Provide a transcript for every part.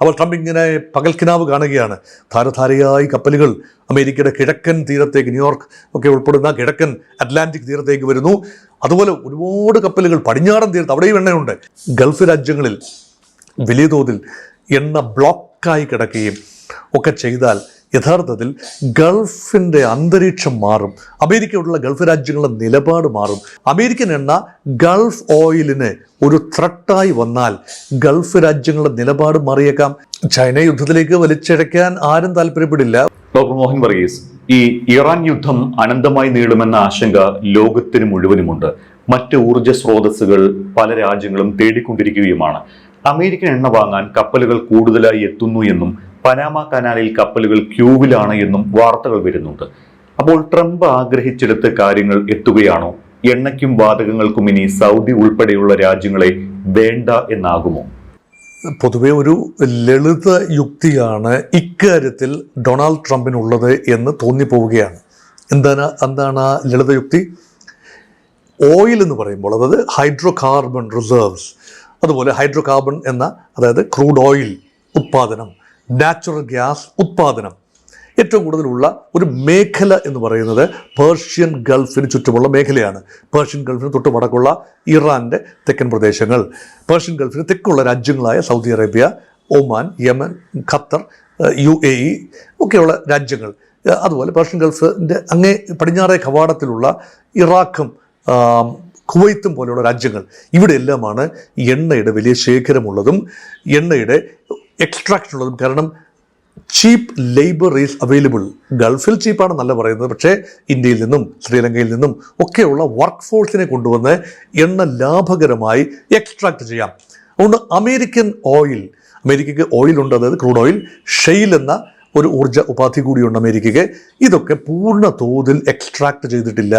അപ്പോൾ ട്രംപ് ഇങ്ങനെ പകൽക്കിനാവ് കാണുകയാണ്. ധാരധാരയായി കപ്പലുകൾ അമേരിക്കയുടെ കിഴക്കൻ തീരത്തേക്ക്, ന്യൂയോർക്ക് ഒക്കെ ഉൾപ്പെടുന്ന കിഴക്കൻ അറ്റ്ലാന്റിക് തീരത്തേക്ക് വരുന്നു. അതുപോലെ ഒരുപാട് കപ്പലുകൾ പടിഞ്ഞാറൻ തീരത്ത്, അവിടെയും എണ്ണയുണ്ട്. ഗൾഫ് രാജ്യങ്ങളിൽ വലിയ തോതിൽ എണ്ണ ബ്ലോക്കായി കിടക്കുകയും ഒക്കെ ചെയ്താൽ യഥാർത്ഥത്തിൽ ഗൾഫിൻ്റെ അന്തരീക്ഷം മാറും. അമേരിക്കയോടുള്ള ഗൾഫ് രാജ്യങ്ങളുടെ നിലപാട് മാറും. അമേരിക്കൻ എണ്ണ ഗൾഫ് ഓയിലിന് ഒരു ത്രട്ടായി വന്നാൽ ഗൾഫ് രാജ്യങ്ങളുടെ നിലപാട് മാറിയേക്കാം. ചൈന യുദ്ധത്തിലേക്ക് വലിച്ചിഴയ്ക്കാൻ ആരും താല്പര്യപ്പെടില്ല. ഡോക്ടർ മോഹൻ വർഗീസ്, ഈ ഇറാൻ യുദ്ധം അനന്തമായി നീളുമെന്ന ആശങ്ക ലോകത്തിന് മുഴുവനുമുണ്ട്. മറ്റ് ഊർജ്ജ സ്രോതസ്സുകൾ പല രാജ്യങ്ങളും തേടിക്കൊണ്ടിരിക്കുകയുമാണ്. അമേരിക്കൻ എണ്ണ വാങ്ങാൻ കപ്പലുകൾ കൂടുതലായി എത്തുന്നു എന്നും പനാമ കനാലിൽ കപ്പലുകൾ ക്യൂവിലാണ് എന്നും വാർത്തകൾ വരുന്നുണ്ട്. അപ്പോൾ ട്രംപ് ആഗ്രഹിച്ചെടുത്ത കാര്യങ്ങൾ എത്തുകയാണോ? എണ്ണയ്ക്കും വാതകങ്ങൾക്കും ഇനി സൗദി ഉൾപ്പെടെയുള്ള രാജ്യങ്ങളെ വേണ്ട എന്നാകുമോ? പൊതുവെ ഒരു ലളിത യുക്തിയാണ് ഇക്കാര്യത്തിൽ ഡൊണാൾഡ് ട്രംപിനുള്ളത് എന്ന് തോന്നിപ്പോവുകയാണ്. എന്താണ് ആ ലളിത യുക്തി? ഓയിൽ എന്ന് പറയുമ്പോൾ, അതായത് ഹൈഡ്രോ കാർബൺ റിസർവ്സ്, അതുപോലെ ഹൈഡ്രോ കാർബൺ അതായത് ക്രൂഡ് ഓയിൽ ഉത്പാദനം, നാച്ചുറൽ ഗ്യാസ് ഉത്പാദനം ഏറ്റവും കൂടുതലുള്ള ഒരു മേഖല എന്ന് പറയുന്നത് പേർഷ്യൻ ഗൾഫിന് ചുറ്റുമുള്ള മേഖലയാണ്. പേർഷ്യൻ ഗൾഫിന് തൊട്ട് വടക്കുള്ള ഇറാൻ്റെ തെക്കൻ പ്രദേശങ്ങൾ, പേർഷ്യൻ ഗൾഫിന് തെക്കുള്ള രാജ്യങ്ങളായ Saudi Arabia, Oman, Yemen, Qatar, UAE ഒക്കെയുള്ള രാജ്യങ്ങൾ, അതുപോലെ പേർഷ്യൻ ഗൾഫിൻ്റെ അങ്ങേ പടിഞ്ഞാറേ കവാടത്തിലുള്ള ഇറാഖും കുവൈത്തും പോലെയുള്ള രാജ്യങ്ങൾ, ഇവിടെയെല്ലാമാണ് എണ്ണയുടെ വലിയ ശേഖരമുള്ളതും എണ്ണയുടെ എക്സ്ട്രാക്ഷൻ ഉള്ളതും. കാരണം ചീപ്പ് ലേബർ ഈസ് അവൈലബിൾ. ഗൾഫിൽ ചീപ്പാണെന്നല്ല പറയുന്നത്, പക്ഷേ ഇന്ത്യയിൽ നിന്നും ശ്രീലങ്കയിൽ നിന്നും ഒക്കെയുള്ള വർക്ക് ഫോഴ്സിനെ കൊണ്ടുവന്ന് എണ്ണ ലാഭകരമായി എക്സ്ട്രാക്ട് ചെയ്യാം. അതുകൊണ്ട് അമേരിക്കയ്ക്ക് ഓയിലുണ്ട്, അതായത് ക്രൂഡ് ഓയിൽ. ഷെയിൽ എന്ന ഒരു ഊർജ്ജ ഉപാധി കൂടിയുണ്ട് അമേരിക്കയ്ക്ക്. ഇതൊക്കെ പൂർണ്ണ തോതിൽ എക്സ്ട്രാക്ട് ചെയ്തിട്ടില്ല.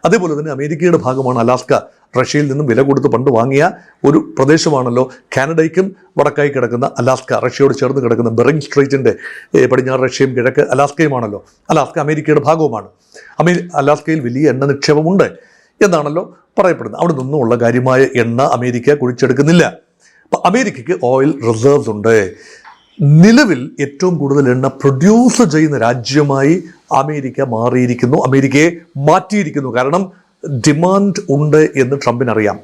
അതേപോലെ തന്നെ അമേരിക്കയുടെ ഭാഗമാണ് അലാസ്ക. റഷ്യയിൽ നിന്നും വില കൊടുത്ത് പണ്ട് വാങ്ങിയ ഒരു പ്രദേശമാണല്ലോ കാനഡയ്ക്കും വടക്കായി കിടക്കുന്ന അലാസ്ക. റഷ്യയോട് ചേർന്ന് കിടക്കുന്ന ബെറിങ് സ്ട്രൈറ്റിൻ്റെ പടിഞ്ഞാറ് റഷ്യയും കിഴക്ക് അലാസ്കയുമാണല്ലോ. അലാസ്ക അമേരിക്കയുടെ ഭാഗവുമാണ്. അലാസ്കയിൽ വലിയ എണ്ണ നിക്ഷേപമുണ്ട് എന്നാണല്ലോ പറയപ്പെടുന്നത്. അവിടെ നിന്നുമുള്ള കാര്യമായ എണ്ണ അമേരിക്ക കുഴിച്ചെടുക്കുന്നില്ല. അപ്പം അമേരിക്കയ്ക്ക് ഓയിൽ റിസർവ്സ് ഉണ്ട്. നിലവിൽ ഏറ്റവും കൂടുതൽ എണ്ണ പ്രൊഡ്യൂസ് ചെയ്യുന്ന രാജ്യമായി അമേരിക്ക മാറിയിരിക്കുന്നു, അമേരിക്കയെ മാറ്റിയിരിക്കുന്നു. കാരണം ഡിമാൻഡ് ഉണ്ട് എന്ന് ട്രംപിനറിയാം.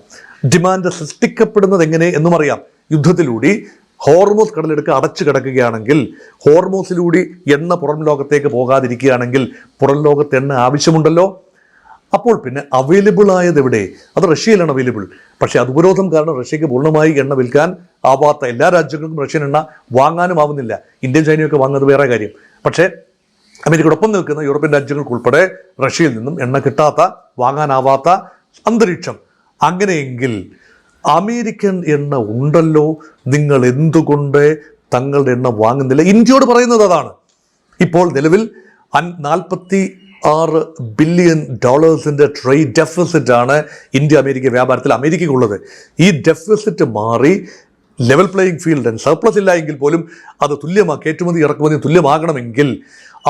ഡിമാൻഡ് സൃഷ്ടിക്കപ്പെടുന്നത് എങ്ങനെ എന്നും അറിയാം. യുദ്ധത്തിലൂടെ ഹോർമോസ് കടലെടുക്ക് അടച്ചു കിടക്കുകയാണെങ്കിൽ, ഹോർമോസിലൂടെ എണ്ണ പുറം ലോകത്തേക്ക് പോകാതിരിക്കുകയാണെങ്കിൽ പുറം ലോകത്ത് എണ്ണ ആവശ്യമുണ്ടല്ലോ. അപ്പോൾ പിന്നെ അവൈലബിൾ ആയത് എവിടെ? അത് റഷ്യയിലാണ് അവൈലബിൾ. പക്ഷേ അതുപരോധം കാരണം റഷ്യക്ക് പൂർണ്ണമായി എണ്ണ വിൽക്കാൻ ആവാത്ത എല്ലാ രാജ്യങ്ങൾക്കും റഷ്യൻ എണ്ണ വാങ്ങാനും ആവുന്നില്ല. ഇന്ത്യൻ ചൈനയൊക്കെ വാങ്ങുന്നത് വേറെ കാര്യം. പക്ഷേ അമേരിക്കയോടൊപ്പം നിൽക്കുന്ന യൂറോപ്യൻ രാജ്യങ്ങൾക്കുൾപ്പെടെ റഷ്യയിൽ നിന്നും എണ്ണ കിട്ടാത്ത, വാങ്ങാനാവാത്ത അന്തരീക്ഷം. അങ്ങനെയെങ്കിൽ അമേരിക്കൻ എണ്ണ ഉണ്ടല്ലോ, നിങ്ങൾ എന്തുകൊണ്ട് തങ്ങളുടെ എണ്ണ വാങ്ങുന്നില്ല? ഇന്ത്യയോട് പറയുന്നത് അതാണ്. ഇപ്പോൾ നിലവിൽ 46 ബില്യൺ ഡോളേഴ്സിൻ്റെ ട്രേഡ് ഡെഫിസിറ്റ് ആണ് ഇന്ത്യ അമേരിക്ക വ്യാപാരത്തിൽ അമേരിക്കയ്ക്കുള്ളത്. ഈ ഡെഫിസിറ്റ് മാറി ലെവൽ പ്ലേയിങ് ഫീൽഡ്, സർപ്ലസ് ഇല്ല എങ്കിൽ പോലും അത് തുല്യമാക്കി, കയറ്റുമതി ഇറക്കുമതി തുല്യമാകണമെങ്കിൽ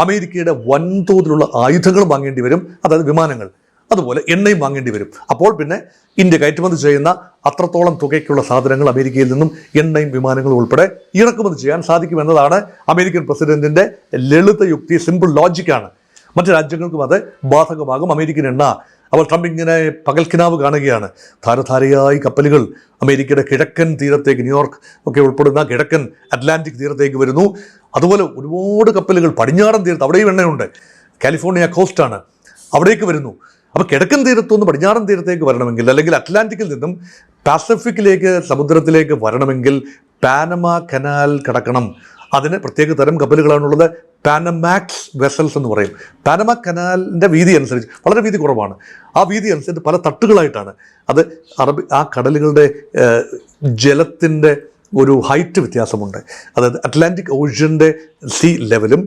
അമേരിക്കയുടെ വൻതോതിലുള്ള ആയുധങ്ങൾ വാങ്ങേണ്ടി വരും, അതായത് വിമാനങ്ങൾ, അതുപോലെ എണ്ണയും വാങ്ങേണ്ടി വരും. അപ്പോൾ പിന്നെ ഇന്ത്യ കയറ്റുമതി ചെയ്യുന്ന അത്രത്തോളം തുകയ്ക്കുള്ള സാധനങ്ങൾ അമേരിക്കയിൽ നിന്നും എണ്ണയും വിമാനങ്ങളും ഉൾപ്പെടെ ഇറക്കുമതി ചെയ്യാൻ സാധിക്കുമെന്നതാണ് അമേരിക്കൻ പ്രസിഡന്റിൻ്റെ ലളിത യുക്തി, സിമ്പിൾ ലോജിക്കാണ്. മറ്റ് രാജ്യങ്ങൾക്കും അത് ബാധകമാകും. അമേരിക്കൻ എണ്ണ. അപ്പോൾ ട്രംപ് ഇങ്ങനെ പകൽക്കിനാവ് കാണുകയാണ്. ധാരധാരയായി കപ്പലുകൾ അമേരിക്കയുടെ കിഴക്കൻ തീരത്തേക്ക്, ന്യൂയോർക്ക് ഒക്കെ ഉൾപ്പെടുന്ന കിഴക്കൻ അറ്റ്ലാന്റിക് തീരത്തേക്ക് വരുന്നു. അതുപോലെ ഒരുപാട് കപ്പലുകൾ പടിഞ്ഞാറൻ തീരത്ത്, അവിടെയും എണ്ണയുണ്ട്. കാലിഫോർണിയ കോസ്റ്റാണ്, അവിടേക്ക് വരുന്നു. അപ്പോൾ കിഴക്കൻ തീരത്തുനിന്ന് പടിഞ്ഞാറൻ തീരത്തേക്ക് വരണമെങ്കിൽ, അല്ലെങ്കിൽ അറ്റ്ലാന്റിക്കിൽ നിന്നും പാസഫിക്കിലേക്ക്, സമുദ്രത്തിലേക്ക് വരണമെങ്കിൽ പാനമ കനാൽ കടക്കണം. അതിന് പ്രത്യേക തരം കപ്പലുകളാണുള്ളത്. പാനമാക്സ് വെസൽസ് എന്ന് പറയും. പാനമ കനാലിൻ്റെ വീതി അനുസരിച്ച് വളരെ വീതി കുറവാണ്. ആ വീതി അനുസരിച്ച് പല തട്ടുകളായിട്ടാണ്. അത് ആ കടലുകളുടെ ജലത്തിൻ്റെ ഒരു ഹൈറ്റ് വ്യത്യാസമുണ്ട്. അതായത് അറ്റ്ലാന്റിക് ഓഷ്യൻ്റെ സീ ലെവലും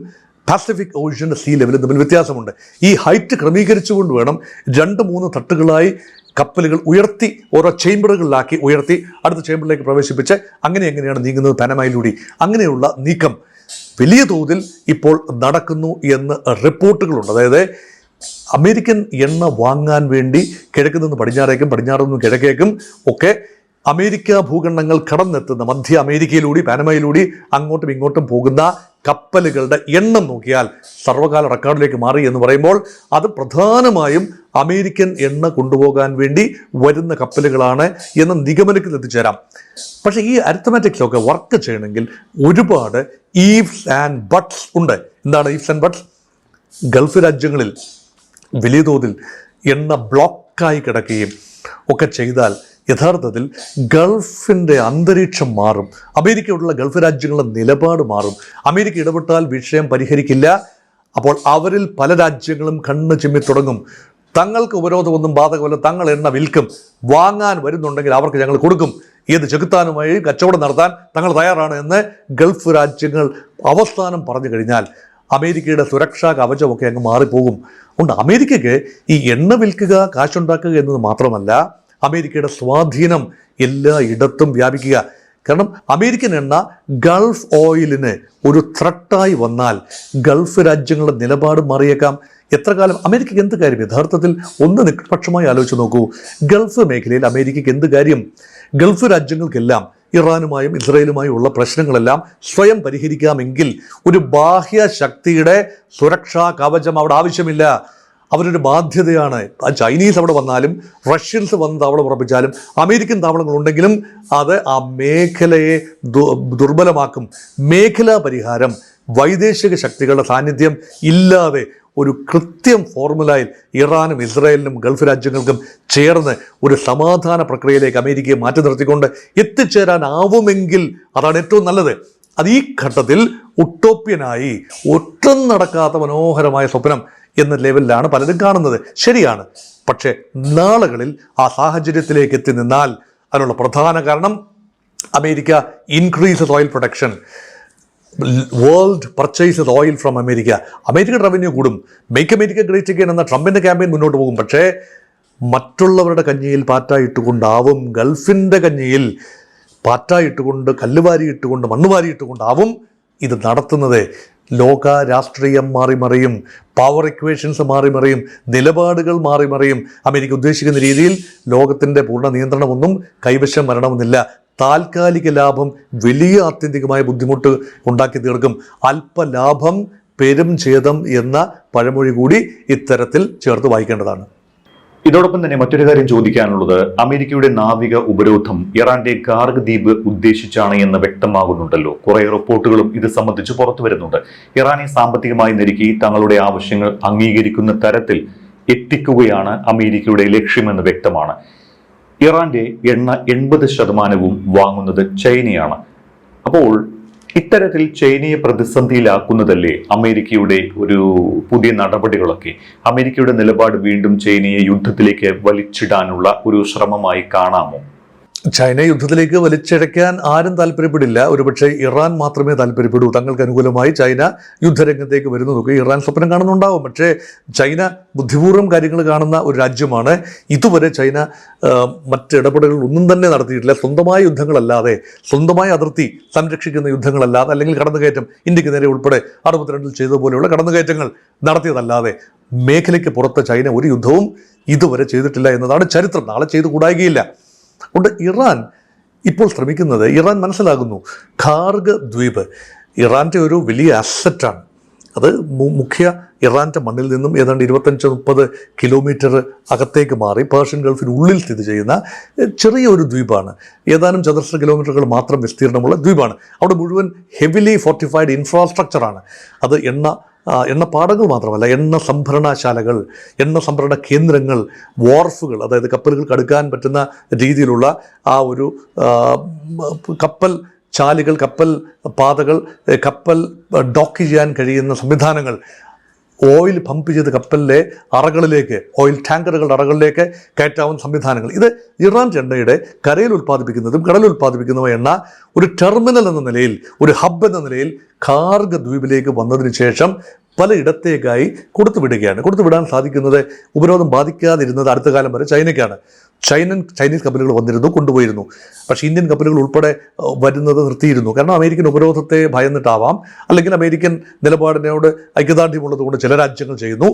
പസഫിക് ഓഷ്യൻ്റെ സീ ലെവലും തമ്മിൽ വ്യത്യാസമുണ്ട്. ഈ ഹൈറ്റ് ക്രമീകരിച്ചുകൊണ്ട് വേണം 2-3 തട്ടുകളായി കപ്പലുകൾ ഉയർത്തി, ഓരോ ചേംബറുകളിലാക്കി ഉയർത്തി അടുത്ത ചേംബറിലേക്ക് പ്രവേശിപ്പിച്ച് എങ്ങനെയാണ് നീങ്ങുന്നത് പാനമയിലൂടെ. അങ്ങനെയുള്ള നീക്കം വലിയ തോതിൽ ഇപ്പോൾ നടക്കുന്നു എന്ന് റിപ്പോർട്ടുകളുണ്ട്. അതായത് അമേരിക്കൻ എണ്ണ വാങ്ങാൻ വേണ്ടി കിഴക്ക് നിന്ന് പടിഞ്ഞാറേക്കും, പടിഞ്ഞാറ് നിന്ന് കിഴക്കേക്കും ഒക്കെ അമേരിക്ക ഭൂഖണ്ഡങ്ങൾ കടന്നെത്തുന്ന മധ്യ അമേരിക്കയിലൂടെ പാനമയിലൂടെ അങ്ങോട്ടും ഇങ്ങോട്ടും പോകുന്ന കപ്പലുകളുടെ എണ്ണം നോക്കിയാൽ സർവകാല റെക്കോർഡിലേക്ക് മാറി എന്ന് പറയുമ്പോൾ അത് പ്രധാനമായും അമേരിക്കൻ എണ്ണ കൊണ്ടുപോകാൻ വേണ്ടി വരുന്ന കപ്പലുകളാണ് എന്ന നിഗമനത്തിൽ എത്തിച്ചേരാം. പക്ഷേ ഈ അരിത്തമാറ്റിക്സൊക്കെ വർക്ക് ചെയ്യണമെങ്കിൽ ഒരുപാട് ഈഫ്സ് ആൻഡ് ബട്ട്സ് ഉണ്ട്. എന്താണ് ഈഫ്സ് ആൻഡ് ബട്ട്സ്? ഗൾഫ് രാജ്യങ്ങളിൽ വലിയ തോതിൽ എണ്ണ ബ്ലോക്കായി കിടക്കുകയും ഒക്കെ ചെയ്താൽ യഥാർത്ഥത്തിൽ ഗൾഫിൻ്റെ അന്തരീക്ഷം മാറും. അമേരിക്കയോടുള്ള ഗൾഫ് രാജ്യങ്ങളുടെ നിലപാട് മാറും. അമേരിക്ക ഇടപെട്ടാൽ വിഷയം പരിഹരിക്കില്ല. അപ്പോൾ അവരിൽ പല രാജ്യങ്ങളും കണ്ണ് ചിമ്മി തുടങ്ങും. തങ്ങൾക്ക് ഉപരോധമൊന്നും ബാധകമല്ല, തങ്ങൾ എണ്ണ വിൽക്കും, വാങ്ങാൻ വരുന്നുണ്ടെങ്കിൽ അവർക്ക് ഞങ്ങൾ കൊടുക്കും, ഏത് ചെകുത്താനുമായി കച്ചവടം നടത്താൻ തങ്ങൾ തയ്യാറാണ് എന്ന് ഗൾഫ് രാജ്യങ്ങൾ അവസാനം പറഞ്ഞു കഴിഞ്ഞാൽ അമേരിക്കയുടെ സുരക്ഷാ കവചമൊക്കെ അങ്ങ് മാറിപ്പോകും. അതുകൊണ്ട് അമേരിക്കയ്ക്ക് ഈ എണ്ണ വിൽക്കുക, കാശുണ്ടാക്കുക എന്നത് മാത്രമല്ല, അമേരിക്കയുടെ സ്വാധീനം എല്ലായിടത്തും വ്യാപിക്കുക. കാരണം അമേരിക്കൻ എണ്ണ ഗൾഫ് ഓയിലിന് ഒരു ത്രട്ടായി വന്നാൽ ഗൾഫ് രാജ്യങ്ങളുടെ നിലപാട് മാറിയേക്കാം. എത്ര കാലം അമേരിക്കയ്ക്ക് എന്ത് കാര്യം? യഥാർത്ഥത്തിൽ ഒന്ന് നിഷ്പക്ഷമായി ആലോചിച്ച് നോക്കൂ. ഗൾഫ് മേഖലയിൽ അമേരിക്കയ്ക്ക് എന്ത് കാര്യം? ഗൾഫ് രാജ്യങ്ങൾക്കെല്ലാം ഇറാനുമായും ഇസ്രായേലുമായും ഉള്ള പ്രശ്നങ്ങളെല്ലാം സ്വയം പരിഹരിക്കാമെങ്കിൽ ഒരു ബാഹ്യ ശക്തിയുടെ സുരക്ഷാ കവചം അവിടെ ആവശ്യമില്ല. അവരൊരു ബാധ്യതയാണ്. ചൈനീസ് അവിടെ വന്നാലും റഷ്യൻസ് വന്ന് താവളം ഉറപ്പിച്ചാലും അമേരിക്കൻ താവളങ്ങളുണ്ടെങ്കിലും അത് ആ മേഖലയെ ദുർബലമാക്കും. മേഖലാ പരിഹാരം വൈദേശിക ശക്തികളുടെ സാന്നിധ്യം ഇല്ലാതെ ഒരു കൃത്യം ഫോർമുലയിൽ ഇറാനും ഇസ്രായേലിനും ഗൾഫ് രാജ്യങ്ങൾക്കും ചേർന്ന് ഒരു സമാധാന പ്രക്രിയയിലേക്ക് അമേരിക്കയെ മാറ്റി നിർത്തിക്കൊണ്ട് എത്തിച്ചേരാനാവുമെങ്കിൽ അതാണ് ഏറ്റവും നല്ലത്. അത് ഈ ഘട്ടത്തിൽ ഉട്ടോപ്യനായി ഒട്ടും നടക്കാത്ത മനോഹരമായ സ്വപ്നം എന്ന ലെവലിലാണ് പലരും കാണുന്നത്. ശരിയാണ്. പക്ഷേ നാളുകളിൽ ആ സാഹചര്യത്തിലേക്ക് എത്തി നിന്നാൽ അതിനുള്ള പ്രധാന കാരണം America increases oil production, world purchases oil from America. അമേരിക്കയുടെ റവന്യൂ കൂടും. മേക്ക് അമേരിക്ക ഗ്രേറ്റ് അഗെയിൻ എന്ന ട്രംപിൻ്റെ ക്യാമ്പയിൻ മുന്നോട്ട് പോകും. പക്ഷേ മറ്റുള്ളവരുടെ കഞ്ഞിയിൽ പാറ്റായിട്ടുകൊണ്ടാവും, ഗൾഫിൻ്റെ കഞ്ഞിയിൽ പാറ്റായിട്ടുകൊണ്ട്, കല്ലുവാരി ഇട്ടുകൊണ്ട്, മണ്ണുവാരി ഇട്ടുകൊണ്ടാവും ഇത് നടത്തുന്നത്. ലോക രാഷ്ട്രീയം മാറിമറിയും, പവർ ഇക്വേഷൻസ് മാറിമറിയും, നിലപാടുകൾ മാറിമറിയും. അമേരിക്ക ഉദ്ദേശിക്കുന്ന രീതിയിൽ ലോകത്തിൻ്റെ പൂർണ്ണ നിയന്ത്രണമൊന്നും കൈവശം വരണമെന്നില്ല. താൽക്കാലിക ലാഭം വലിയ ആത്യന്തികമായ ബുദ്ധിമുട്ട് ഉണ്ടാക്കി തീർക്കും. അല്പലാഭം പെരും ഛേദം എന്ന പഴമൊഴി കൂടി ഇത്തരത്തിൽ ചേർത്ത് വായിക്കേണ്ടതാണ്. ഇതോടൊപ്പം തന്നെ മറ്റൊരു കാര്യം ചോദിക്കാനുള്ളത്, അമേരിക്കയുടെ നാവിക ഉപരോധം ഇറാന്റെ ഗാർഗ് ദ്വീപ് ഉദ്ദേശിച്ചാണ് എന്ന് വ്യക്തമാകുന്നുണ്ടല്ലോ. കുറെ റിപ്പോർട്ടുകളും ഇത് സംബന്ധിച്ച് പുറത്തു വരുന്നുണ്ട്. ഇറാനെ സാമ്പത്തികമായി ഞെരുക്കി തങ്ങളുടെ ആവശ്യങ്ങൾ അംഗീകരിക്കുന്ന തരത്തിൽ എത്തിക്കുകയാണ് അമേരിക്കയുടെ ലക്ഷ്യമെന്ന് വ്യക്തമാണ്. ഇറാന്റെ എണ്ണ 80% വാങ്ങുന്നത് ചൈനയാണ്. അപ്പോൾ ഇത്തരത്തിൽ ചൈനയെ പ്രതിസന്ധിയിലാക്കുന്നതല്ലേ അമേരിക്കയുടെ ഒരു പുതിയ നടപടികളൊക്കെ? അമേരിക്കയുടെ നിലപാട് വീണ്ടും ചൈനയെ യുദ്ധത്തിലേക്ക് വലിച്ചിടാനുള്ള ഒരു ശ്രമമായി കാണാമോ? ചൈന യുദ്ധത്തിലേക്ക് വലിച്ചഴയ്ക്കാൻ ആരും താല്പര്യപ്പെടില്ല. ഒരുപക്ഷെ ഇറാൻ മാത്രമേ താല്പര്യപ്പെടൂ. തങ്ങൾക്ക് അനുകൂലമായി ചൈന യുദ്ധരംഗത്തേക്ക് വരുന്നതൊക്കെ ഇറാൻ സ്വപ്നം കാണുന്നുണ്ടാവും. പക്ഷേ ചൈന ബുദ്ധിപൂർവ്വം കാര്യങ്ങൾ കാണുന്ന ഒരു രാജ്യമാണ്. ഇതുവരെ ചൈന മറ്റിടപെടലുകൾ ഒന്നും തന്നെ നടത്തിയിട്ടില്ല. സ്വന്തമായ യുദ്ധങ്ങളല്ലാതെ, സ്വന്തമായ അതിർത്തി സംരക്ഷിക്കുന്ന യുദ്ധങ്ങളല്ലാതെ, അല്ലെങ്കിൽ കടന്നുകയറ്റം ഇന്ത്യക്ക് നേരെ ഉൾപ്പെടെ 62-ൽ ചെയ്തതുപോലെയുള്ള കടന്നുകയറ്റങ്ങൾ നടത്തിയതല്ലാതെ മേഖലയ്ക്ക് പുറത്ത് ചൈന ഒരു യുദ്ധവും ഇതുവരെ ചെയ്തിട്ടില്ല എന്നതാണ് ചരിത്രം. നാളെ ചെയ്തു കൂടായികയില്ല. അതുകൊണ്ട് ഇറാൻ ഇപ്പോൾ ശ്രമിക്കുന്നത്, ഇറാൻ മനസ്സിലാകുന്നു ഖാർഗ് ദ്വീപ് ഇറാൻ്റെ ഒരു വലിയ അസറ്റാണ്. അത് മുഖ്യ ഇറാൻ്റെ മണ്ണിൽ നിന്നും ഏതാണ്ട് 25-30 കിലോമീറ്റർ അകത്തേക്ക് മാറി പേർഷ്യൻ ഗൾഫിനുള്ളിൽ സ്ഥിതി ചെയ്യുന്ന ചെറിയൊരു ദ്വീപാണ്. ഏതാനും ചതുരശ്ര കിലോമീറ്ററുകൾ മാത്രം വിസ്തീർണമുള്ള ദ്വീപാണ്. അവിടെ മുഴുവൻ ഹെവിലി ഫോർട്ടിഫൈഡ് ഇൻഫ്രാസ്ട്രക്ചറാണ്. അത് എണ്ണപ്പാടങ്ങൾ മാത്രമല്ല, എണ്ണ സംഭരണശാലകൾ, എണ്ണ സംഭരണ കേന്ദ്രങ്ങൾ, വാർഫുകൾ, അതായത് കപ്പലുകൾക്ക് അടുക്കാൻ പറ്റുന്ന രീതിയിലുള്ള ആ ഒരു കപ്പൽ ചാലുകൾ, കപ്പൽ പാതകൾ, കപ്പൽ ഡോക്ക് ചെയ്യാൻ കഴിയുന്ന സംവിധാനങ്ങൾ, ഓയിൽ പമ്പ് ചെയ്ത് കപ്പലിലെ അറകളിലേക്ക്, ഓയിൽ ടാങ്കറുകളുടെ അറകളിലേക്ക് കയറ്റാവുന്ന സംവിധാനങ്ങൾ. ഇത് ഇറാൻ എണ്ണയുടെ കരയിൽ ഉൽപ്പാദിപ്പിക്കുന്നതും കടലിൽ ഉൽപ്പാദിപ്പിക്കുന്നതുമായ എണ്ണ ഒരു ടെർമിനൽ എന്ന നിലയിൽ, ഒരു ഹബ്ബ് എന്ന നിലയിൽ ഖാർഗ് ദ്വീപിലേക്ക് വന്നതിന് ശേഷം പലയിടത്തേക്കായി കൊടുത്തുവിടാൻ സാധിക്കുന്നത്, ഉപരോധം ബാധിക്കാതിരുന്നത് അടുത്ത കാലം വരെ ചൈനയ്ക്കാണ്. ചൈനീസ് കപ്പലുകൾ വന്നിരുന്നു, കൊണ്ടുപോയിരുന്നു. പക്ഷേ ഇന്ത്യൻ കപ്പലുകൾ ഉൾപ്പെടെ വരുന്നത് നിർത്തിയിരുന്നു. കാരണം അമേരിക്കൻ ഉപരോധത്തെ ഭയന്നിട്ടാവാം, അല്ലെങ്കിൽ അമേരിക്കൻ നിലപാടിനോട് ഐക്യദാർഢ്യമുള്ളതുകൊണ്ട് ചില രാജ്യങ്ങൾ ചെയ്യുന്നു.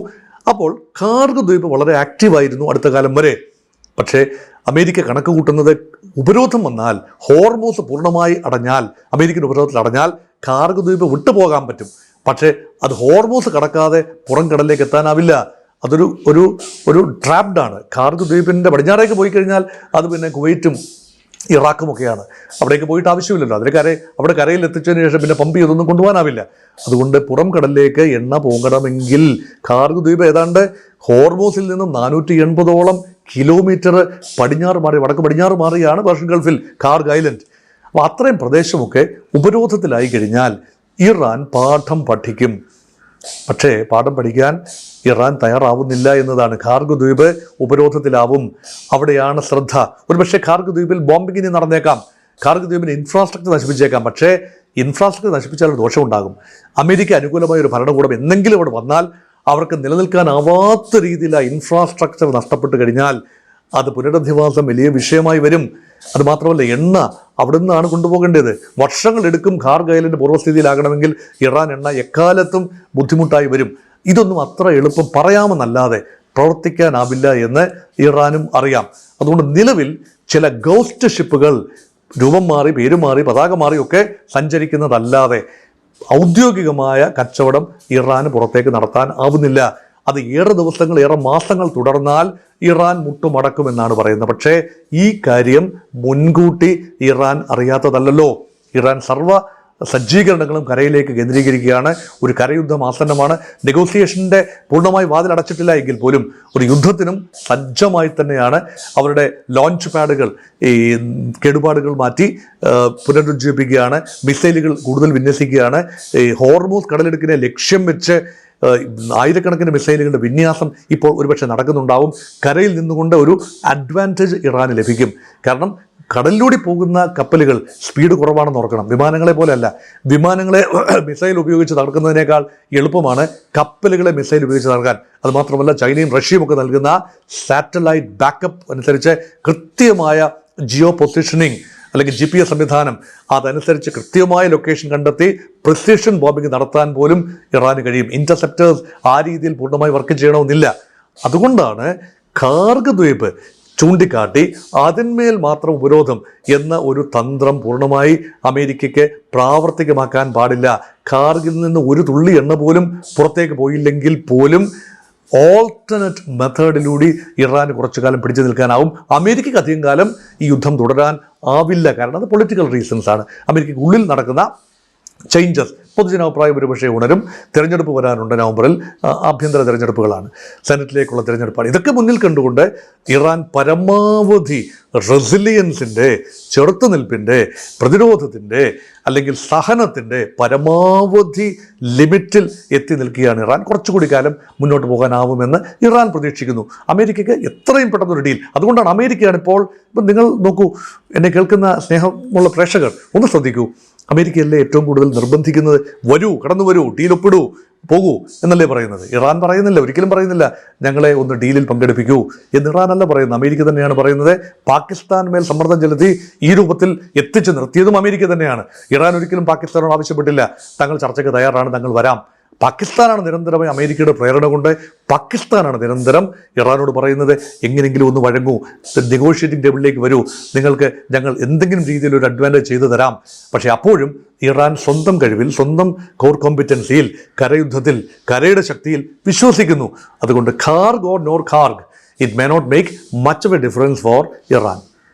അപ്പോൾ ഖാർഗ് ദ്വീപ് വളരെ ആക്റ്റീവായിരുന്നു അടുത്ത കാലം വരെ. പക്ഷേ അമേരിക്ക കണക്ക് കൂട്ടുന്നത് ഉപരോധം വന്നാൽ, ഹോർമൂസ് പൂർണ്ണമായി അടഞ്ഞാൽ, അമേരിക്കൻ ഉപരോധത്തിൽ അടഞ്ഞാൽ കാർഗ് ദ്വീപ് വിട്ടുപോകാൻ പറ്റും. പക്ഷേ അത് ഹോർമൂസ് കടക്കാതെ പുറം കടലിലേക്ക് എത്താനാവില്ല. അതൊരു ഒരു ഒരു ട്രാപ്ഡാണ്. കാർഗ് ദ്വീപിൻ്റെ പടിഞ്ഞാറേക്ക് പോയി കഴിഞ്ഞാൽ അത് പിന്നെ കുവൈറ്റും ഇറാഖുമൊക്കെയാണ്. അവിടേക്ക് പോയിട്ട് ആവശ്യമില്ലല്ലോ. അവിടെ കരയിൽ എത്തിച്ചതിന് ശേഷം പിന്നെ പമ്പ് ചെയ്തൊന്നും കൊണ്ടുപോകാനാവില്ല. അതുകൊണ്ട് പുറം കടലിലേക്ക് എണ്ണ പോകണമെങ്കിൽ കാർഗ് ദ്വീപ് ഏതാണ്ട് ഹോർമൂസിൽ നിന്നും 480ഓളം കിലോമീറ്റർ പടിഞ്ഞാറ് മാറി, വടക്ക് പടിഞ്ഞാറ് മാറിയാണ് പേർഷ്യൻ ഗൾഫിൽ കാർഗ് ഐലൻഡ്. അപ്പോൾ അത്രയും പ്രദേശമൊക്കെ ഉപരോധത്തിലായി കഴിഞ്ഞാൽ ഇറാൻ പാഠം പഠിക്കും. പക്ഷേ പാഠം പഠിക്കാൻ ഇറാൻ തയ്യാറാവുന്നില്ല എന്നതാണ്. കാർഗ് ദ്വീപ് ഉപരോധത്തിലാവും, അവിടെയാണ് ശ്രദ്ധ. ഒരുപക്ഷെ കാർഗ് ദ്വീപിൽ ബോംബിംഗ് ഇനി നടന്നേക്കാം, കാർഗ് ദ്വീപിന് ഇൻഫ്രാസ്ട്രക്ചർ നശിപ്പിച്ചേക്കാം. പക്ഷേ ഇൻഫ്രാസ്ട്രക്ചർ നശിപ്പിച്ചാൽ ദോഷമുണ്ടാകും. അമേരിക്ക അനുകൂലമായ ഒരു ഭരണകൂടം എന്തെങ്കിലും അവിടെ വന്നാൽ അവർക്ക് നിലനിൽക്കാനാവാത്ത രീതിയിൽ ആ ഇൻഫ്രാസ്ട്രക്ചർ നഷ്ടപ്പെട്ട് കഴിഞ്ഞാൽ അത് പുനരധിവാസം വലിയ വിഷയമായി വരും. അതുമാത്രമല്ല, എണ്ണ അവിടെ നിന്നാണ് കൊണ്ടുപോകേണ്ടത്. വർഷങ്ങളെടുക്കും കാർഗ് ഐലൻഡ് പൂർവ്വസ്ഥിതിയിലാകണമെങ്കിൽ. ഇറാൻ എണ്ണ എക്കാലത്തും ബുദ്ധിമുട്ടായി വരും. ഇതൊന്നും അത്ര എളുപ്പം പറയാമെന്നല്ലാതെ പ്രവർത്തിക്കാനാവില്ല എന്ന് ഇറാനും അറിയാം. അതുകൊണ്ട് നിലവിൽ ചില ഗോസ്റ്റ് ഷിപ്പുകൾ രൂപം മാറി, പേര് മാറി, പതാക മാറിയൊക്കെ സഞ്ചരിക്കുന്നതല്ലാതെ ഔദ്യോഗികമായ കച്ചവടം ഇറാന് പുറത്തേക്ക് നടത്താൻ ആവുന്നില്ല. അത് ഏറെ ദിവസങ്ങൾ, ഏറെ മാസങ്ങൾ തുടർന്നാൽ ഇറാൻ മുട്ടുമടക്കുമെന്നാണ് പറയുന്നത്. പക്ഷേ ഈ കാര്യം മുൻകൂട്ടി ഇറാൻ അറിയാത്തതല്ലല്ലോ. ഇറാൻ സർവ്വ സജ്ജീകരണങ്ങളും കരയിലേക്ക് കേന്ദ്രീകരിക്കുകയാണ്. ഒരു കരയുദ്ധം ആസന്നമാണ്. നെഗോസിയേഷൻ്റെ പൂർണ്ണമായി വാതിലടച്ചിട്ടില്ല എങ്കിൽ പോലും ഒരു യുദ്ധത്തിനും സജ്ജമായി തന്നെയാണ്. അവരുടെ ലോഞ്ച് പാഡുകൾ, ഈ കേടുപാടുകൾ മാറ്റി പുനരുജ്ജീവിപ്പിക്കുകയാണ്. മിസൈലുകൾ കൂടുതൽ വിന്യസിക്കുകയാണ്. ഈ ഹോർമൂസ് കടലിടുക്കിനെ ലക്ഷ്യം വെച്ച് ആയിരക്കണക്കിന് മിസൈലുകളുടെ വിന്യാസം ഇപ്പോൾ ഒരുപക്ഷെ നടക്കുന്നുണ്ടാവും. കരയിൽ നിന്നുകൊണ്ട് ഒരു അഡ്വാൻറ്റേജ് ഇറാന് ലഭിക്കും. കാരണം കടലിലൂടെ പോകുന്ന കപ്പലുകൾ സ്പീഡ് കുറവാണെന്ന് ഓർക്കണം. വിമാനങ്ങളെ പോലെയല്ല. വിമാനങ്ങളെ മിസൈൽ ഉപയോഗിച്ച് തകർക്കുന്നതിനേക്കാൾ എളുപ്പമാണ് കപ്പലുകളെ മിസൈൽ ഉപയോഗിച്ച് തകർക്കാൻ. അതുമാത്രമല്ല, ചൈനയും റഷ്യയും ഒക്കെ നൽകുന്ന സാറ്റലൈറ്റ് ബാക്കപ്പ് അനുസരിച്ച് കൃത്യമായ ജിയോ പൊസിഷനിങ് അല്ലെങ്കിൽ GPS സംവിധാനം, അതനുസരിച്ച് കൃത്യമായ ലൊക്കേഷൻ കണ്ടെത്തി പ്രിസിഷൻ ബോംബിംഗ് നടത്താൻ പോലും ഇറാന് കഴിയും. ഇന്റർസെപ്റ്റേഴ്സ് ആ രീതിയിൽ പൂർണ്ണമായി വർക്ക് ചെയ്യണമെന്നില്ല. അതുകൊണ്ടാണ് കാർഗ് ദ്വീപ് ചൂണ്ടിക്കാട്ടി അതിന്മേൽ മാത്രം ഉപരോധം എന്ന ഒരു തന്ത്രം പൂർണ്ണമായി അമേരിക്കയ്ക്ക് പ്രാവർത്തികമാക്കാൻ പാടില്ല. കാർഗിൽ നിന്ന് ഒരു തുള്ളി എണ്ണ പോലും പുറത്തേക്ക് പോയില്ലെങ്കിൽ പോലും ഓൾട്ടർനേറ്റ് മെത്തേഡിലൂടെ ഇറാന് കുറച്ചു കാലം പിടിച്ചു നിൽക്കാനാവും. അമേരിക്കയ്ക്ക് അധികം കാലം ഈ യുദ്ധം തുടരാൻ ആവില്ല. കാരണം അത് പൊളിറ്റിക്കൽ റീസൺസ് ആണ്. അമേരിക്കയ്ക്ക് ഉള്ളിൽ നടക്കുന്ന ചേഞ്ചസ് പൊതുജനാഭിപ്രായം ഒരുപക്ഷെ ഉണരും. തിരഞ്ഞെടുപ്പ് വരാനുണ്ട് നവംബറിൽ. ആഭ്യന്തര തിരഞ്ഞെടുപ്പുകളാണ്, സെനറ്റിലേക്കുള്ള തിരഞ്ഞെടുപ്പാണ്. ഇതൊക്കെ മുന്നിൽ കണ്ടുകൊണ്ട് ഇറാൻ പരമാവധി റെസിലിയൻസിൻ്റെ, ചെറുത്തുനിൽപ്പിൻ്റെ, പ്രതിരോധത്തിൻ്റെ അല്ലെങ്കിൽ സഹനത്തിൻ്റെ പരമാവധി ലിമിറ്റിൽ എത്തി നിൽക്കുകയാണ് ഇറാൻ. കുറച്ചുകൂടി കാലം മുന്നോട്ട് പോകാനാവുമെന്ന് ഇറാൻ പ്രതീക്ഷിക്കുന്നു. അമേരിക്കയ്ക്ക് എത്രയും പെട്ടെന്നൊരു ഡീൽ. അതുകൊണ്ടാണ് അമേരിക്കയാണ് ഇപ്പം നിങ്ങൾ നോക്കൂ, എന്നെ കേൾക്കുന്ന സ്നേഹമുള്ള പ്രേക്ഷകർ ഒന്ന് ശ്രദ്ധിക്കൂ. അമേരിക്കയല്ലേ ഏറ്റവും കൂടുതൽ നിർബന്ധിക്കുന്നത്, വരൂ, കടന്നു വരൂ, ഡീൽ ഒപ്പിടൂ, പോകൂ എന്നല്ലേ പറയുന്നത്. ഇറാൻ പറയുന്നില്ല, ഒരിക്കലും പറയുന്നില്ല ഞങ്ങളെ ഒന്ന് ഡീലിൽ പങ്കെടുപ്പിക്കൂ എന്ന്. ഇറാനല്ല പറയുന്നത്, അമേരിക്ക തന്നെയാണ് പറയുന്നത്. പാകിസ്ഥാൻ മേൽ സമ്മർദ്ദം ചെലുത്തി ഈ രൂപത്തിൽ എത്തിച്ചു നിർത്തിയതും അമേരിക്ക തന്നെയാണ്. ഇറാൻ ഒരിക്കലും പാകിസ്ഥാനോട് ആവശ്യപ്പെട്ടില്ല തങ്ങൾ ചർച്ചയ്ക്ക് തയ്യാറാണ്, തങ്ങൾ വരാം. പാകിസ്ഥാനാണ് നിരന്തരമായി അമേരിക്കയുടെ പ്രേരണ കൊണ്ട് പാകിസ്ഥാനാണ് നിരന്തരം ഇറാനോട് പറയുന്നത് എങ്ങനെയെങ്കിലും ഒന്ന് വഴങ്ങൂ, നെഗോഷിയേറ്റിംഗ് ടേബിളിലേക്ക് വരൂ, നിങ്ങൾക്ക് ഞങ്ങൾ എന്തെങ്കിലും രീതിയിൽ ഒരു അഡ്വാൻറ്റേജ് ചെയ്തു തരാം. പക്ഷേ അപ്പോഴും ഇറാൻ സ്വന്തം കഴിവിൽ, സ്വന്തം കോർ കോമ്പിറ്റൻസിയിൽ, കരയുദ്ധത്തിൽ, കരയുടെ ശക്തിയിൽ വിശ്വസിക്കുന്നു. അതുകൊണ്ട് Kharg or nor Kharg, it may not make much of a difference for Iran.